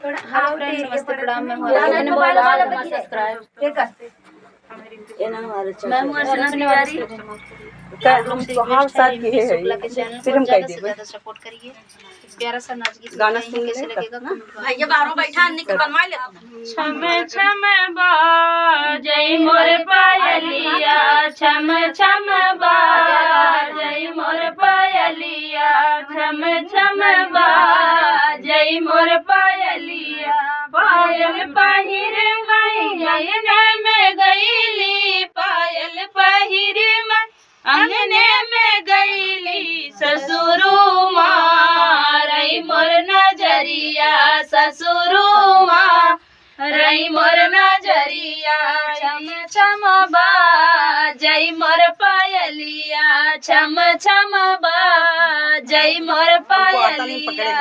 हाउ नमस्ते प्रणाम मैं हूं सब्सक्राइब ठीक है मैं हूं अर्चना तिवारी। आप लोग से रिक्वेस्ट है रिंकी शुक्ला के चैनल को ज्यादा से ज्यादा सपोर्ट करिए। प्यारा सा नाच गीत गाना है, सुन कैसे ले लगेगा ना भैया बाहरों बैठा निक बनवा ले छम छम बाजै मोर पायलिया छम छम बाजै मोर पायलिया छम छम बाजै मोर पायलिया पायल पहिर मैया में गईली पायल पहिर अंगने में गईली ससुरु मारई मोर नजरिया ससुरु मारई मोर नजरिया छम छम बाजै मोर पायलिया छम छम बाजै मोर पायलिया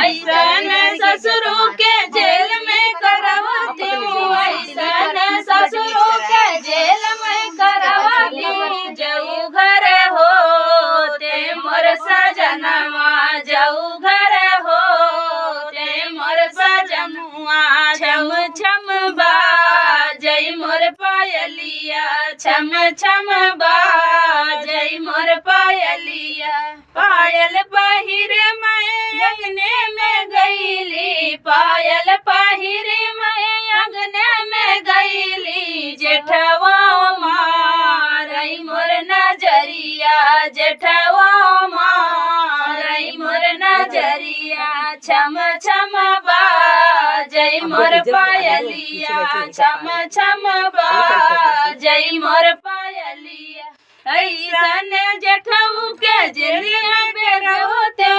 ऐसन ससुरु के जेल में करवती हूँ ऐसन ससुरु के जेल में करवती जाऊ घर होते मोर सजनवा जाऊ घर होते मोर सजनुआ छम छम बाजै मोर पायलिया छम छम बाजै मोर पायलिया पायल पहिर मैं अंगने में गईली पायल पहिर मैं अंगने में गईली जेठवा मारई मोर नजरिया जेठवा मारई मोर नजरिया छम छम बाजै मोर पायलिया छम छम बाजै मोर पायलिया ऐसन जेठऊ के जेलिया बेरवते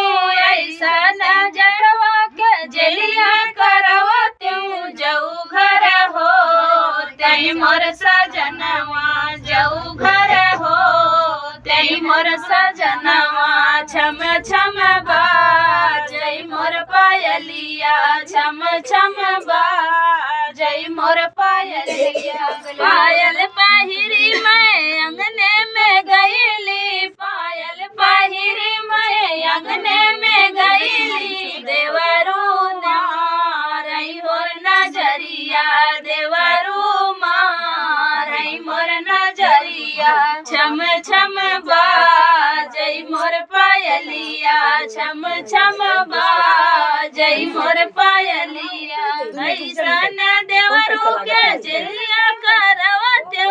ऐसन जेठवा के जेलिया करवते जाऊ घर होते मोर सजनवा जाऊ घर होते मोर सजनवा छम छम बाजै मोर पायलिया छम छम बाजै मोर पायलिया पायल पहिरी मैं अंगने में गईली पायल पहिरी मैं अंगने में गईली देवरू मारई मोर नजरिया देवरू मारई मोर नजरिया छम छम बाजै मोर पायलिया छम छम बाजै मोर पायलिया ऐसन देवरू के जेलिया करवते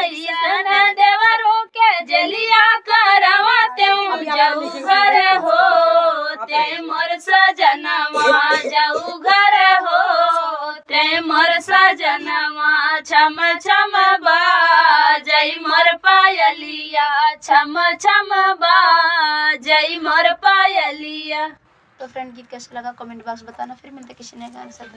ऐसन देवरू के जेलिया करवते जाऊ घर होते मोर सजनवा जाऊ घर होते मोर सजनवा छम छम बाजै मोर पायलिया छम छम बाजै मोर पायलिया। तो फ्रेंड गीत कैसा लगा कमेंट बॉक्स बताना। फिर मिलते किसी नए गाने के साथ।